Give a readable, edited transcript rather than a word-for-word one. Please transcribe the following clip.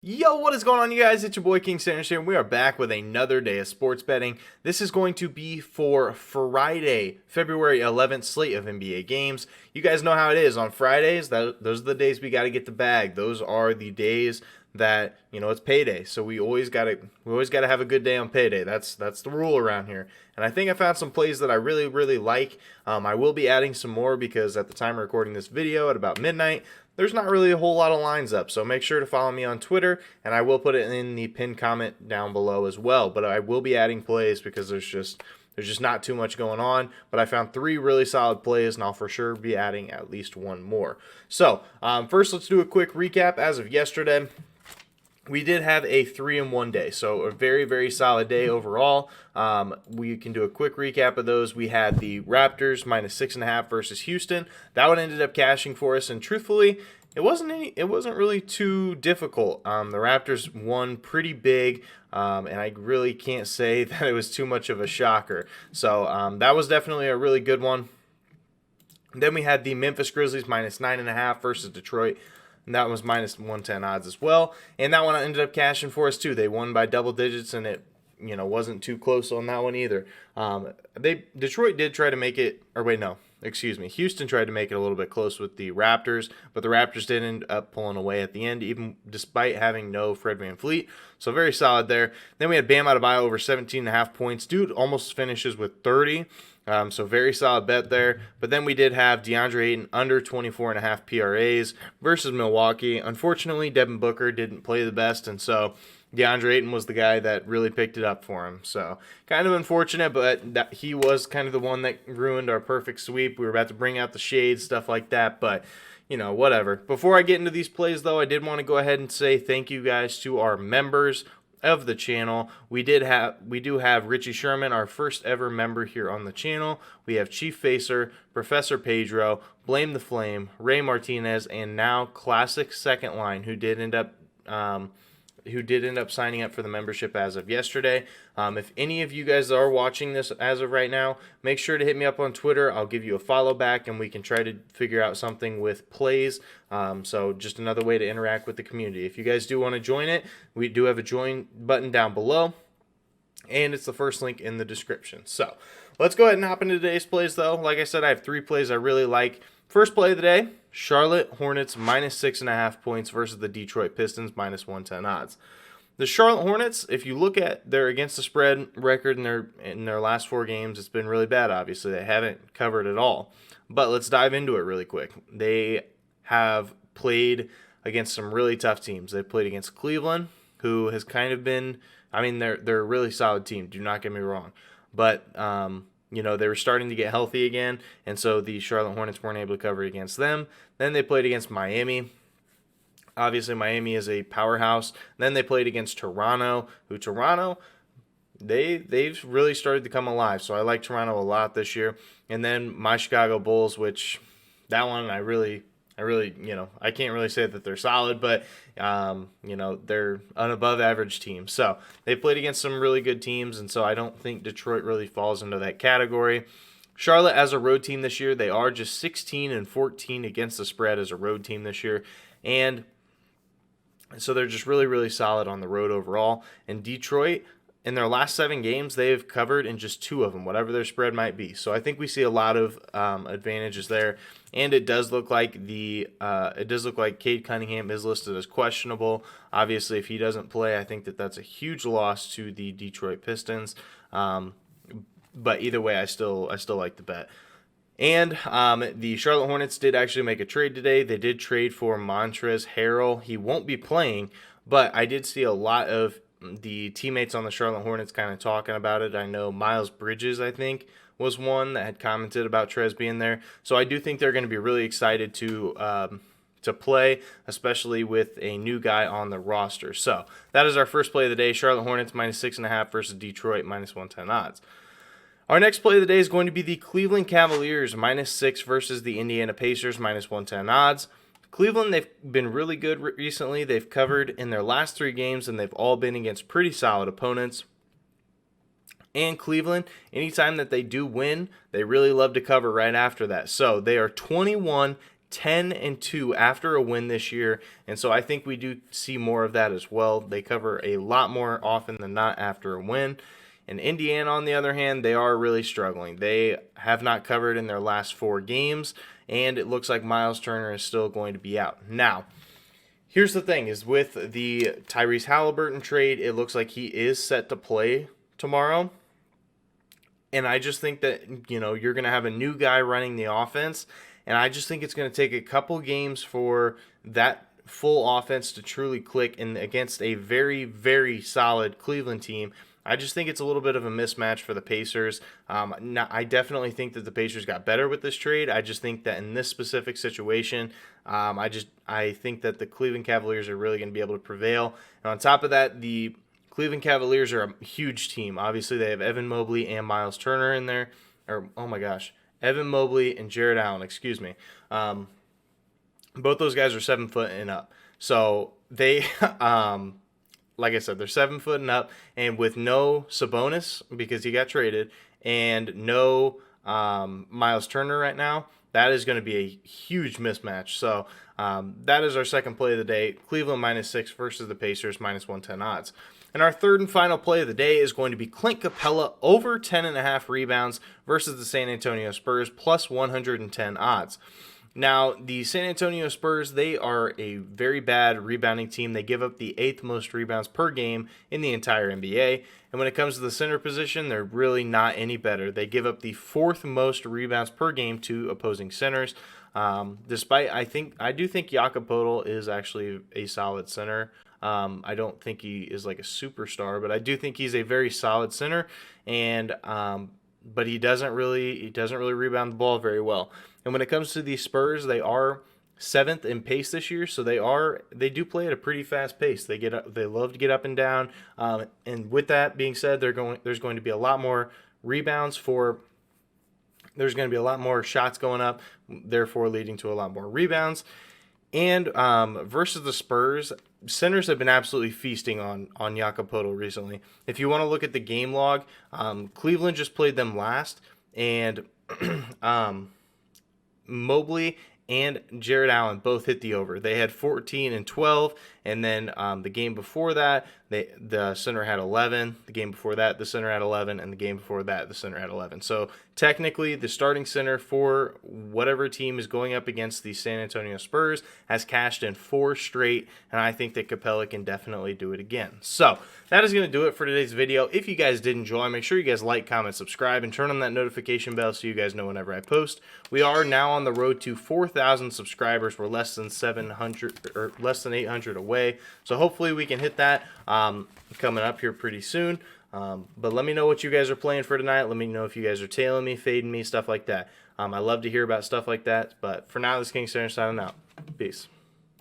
Yo, what is going on, you guys? It's your boy King Sanders here, and we are back with another day of sports betting. This is going to be for Friday, February 11th slate of NBA games. You guys know how it is on Fridays. Those are the days we got to get the bag. Those are the days that it's payday. So we always got to have a good day on payday. That's the rule around here. And I think I found some plays that I really like. I will be adding some more because at the time of recording this video at about midnight, there's not really a whole lot of lines up, so make sure to follow me on Twitter, and I will put it in the pinned comment down below as well. But I will be adding plays because there's just not too much going on. But I found 3 really solid plays, and I'll for sure be adding at least one more. So first, let's do a quick recap. As of yesterday, we did have a 3-1 day, so a very solid day overall. We can do a quick recap of those. We had the Raptors minus 6.5 versus Houston. That one ended up cashing for us, and truthfully, it wasn't really too difficult. The Raptors won pretty big, and I really can't say that it was too much of a shocker. So that was definitely a really good one. Then we had the Memphis Grizzlies minus 9.5 versus Detroit. And that was minus 110 odds as well. And that one ended up cashing for us too. They won by double digits, and it wasn't too close on that one either. Detroit did try to make it, or wait, no, excuse me. Houston tried to make it a little bit close with the Raptors, but the Raptors did end up pulling away at the end, even despite having no Fred VanVleet. So very solid there. Then we had Bam Adebayo over 17.5 points. Dude almost finishes with 30. So very solid bet there. But then we did have DeAndre Ayton under 24.5 PRAs versus Milwaukee. Unfortunately, Devin Booker didn't play the best, and so DeAndre Ayton was the guy that really picked it up for him. So kind of unfortunate, but he was kind of the one that ruined our perfect sweep. We were about to bring out the shades, stuff like that, but whatever. Before I get into these plays, though, I did want to go ahead and say thank you guys to our members of the channel. We do have Richie Sherman, our first ever member here on the channel. We have Chief Facer, Professor Pedro, Blame the Flame, Ray Martinez, and now Classic Second Line, who did end up signing up for the membership as of yesterday. If any of you guys are watching this as of right now, make sure to hit me up on Twitter. I'll give you a follow back, and we can try to figure out something with plays. So just another way to interact with the community. If you guys do want to join it, we do have a join button down below, and it's the first link in the description. So let's go ahead and hop into today's plays, though. Like I said, I have 3 plays I really like. First play of the day, Charlotte Hornets minus 6.5 points versus the Detroit Pistons minus 110 odds. The Charlotte Hornets, if you look at their against the spread record in their last 4 games, it's been really bad. Obviously, they haven't covered at all. But let's dive into it really quick. They have played against some really tough teams. They've played against Cleveland, who has kind of been, they're a really solid team. Do not get me wrong, but they were starting to get healthy again, and so the Charlotte Hornets weren't able to cover against them. Then they played against Miami. Obviously, Miami is a powerhouse. Then they played against Toronto, they've really started to come alive. So I like Toronto a lot this year. And then my Chicago Bulls, which that one I can't really say that they're solid, but they're an above average team. So they played against some really good teams, and so I don't think Detroit really falls into that category. Charlotte as a road team this year, they are just 16-14 against the spread as a road team this year, and so they're just really solid on the road overall. And Detroit, in their last 7 games, they've covered in just 2 of them, whatever their spread might be. So I think we see a lot of advantages there. And it does look like Cade Cunningham is listed as questionable. Obviously, if he doesn't play, I think that's a huge loss to the Detroit Pistons. But either way, I still like the bet. And the Charlotte Hornets did actually make a trade today. They did trade for Montrezl Harrell. He won't be playing, but I did see a lot of the teammates on the Charlotte Hornets kind of talking about it. I know Miles Bridges, I think, was one that had commented about Trez being there. So I do think they're going to be really excited to play, especially with a new guy on the roster. So that is our first play of the day. Charlotte Hornets minus 6.5 versus Detroit minus 110 odds. Our next play of the day is going to be the Cleveland Cavaliers minus 6 versus the Indiana Pacers minus 110 odds. Cleveland, they've been really good recently. They've covered in their last 3 games, and they've all been against pretty solid opponents. And Cleveland, anytime that they do win, they really love to cover right after that. So they are 21 10-2 after a win this year, and so I think we do see more of that as well. They cover a lot more often than not after a win. And Indiana, on the other hand, they are really struggling. They have not covered in their last 4 games, and it looks like Miles Turner is still going to be out. Now, here's the thing, is with the Tyrese Halliburton trade, it looks like he is set to play tomorrow. And I just think that, you're going to have a new guy running the offense, and I just think it's going to take a couple games for that full offense to truly click and against a very, very solid Cleveland team. I just think it's a little bit of a mismatch for the Pacers. I definitely think that the Pacers got better with this trade. I just think that in this specific situation, I think that the Cleveland Cavaliers are really going to be able to prevail. And on top of that, the Cleveland Cavaliers are a huge team. Obviously, they have Evan Mobley and Miles Turner in there. Evan Mobley and Jared Allen, excuse me. Both those guys are 7 foot and up. So they... like I said, they're 7 foot and up, and with no Sabonis because he got traded, and no Miles Turner right now, that is going to be a huge mismatch. So that is our second play of the day. Cleveland -6 versus the Pacers -110 odds. And our third and final play of the day is going to be Clint Capela over 10.5 rebounds versus the San Antonio Spurs +110 odds. Now, the San Antonio Spurs, they are a very bad rebounding team. They give up the 8th most rebounds per game in the entire NBA. And when it comes to the center position, they're really not any better. They give up the 4th most rebounds per game to opposing centers. Despite, I do think Jakob Poeltl is actually a solid center. I don't think he is like a superstar, but I do think he's a very solid center. And but he doesn't really rebound the ball very well. And when it comes to the Spurs, they are 7th in pace this year, so they do play at a pretty fast pace. They love to get up and down. And with that being said, there's going to be a lot more rebounds there's going to be a lot more shots going up, therefore leading to a lot more rebounds. And versus the Spurs, centers have been absolutely feasting on Jakob Poeltl recently. If you want to look at the game log, Cleveland just played them last, and Mobley and Jared Allen both hit the over. They had 14 and 12, and then the game before that, the center had 11. The game before that, the center had 11, and the game before that, the center had 11. So technically, the starting center for whatever team is going up against the San Antonio Spurs has cashed in 4 straight, and I think that Capela can definitely do it again. So that is going to do it for today's video. If you guys did enjoy, make sure you guys like, comment, subscribe, and turn on that notification bell so you guys know whenever I post. We are now on the road to 4,000 subscribers. We're less than 800 away, so hopefully we can hit that coming up here pretty soon. But let me know what you guys are playing for tonight. Let me know if you guys are tailing me, fading me, stuff like that. I love to hear about stuff like that. But for now, this is King Center signing out. Peace.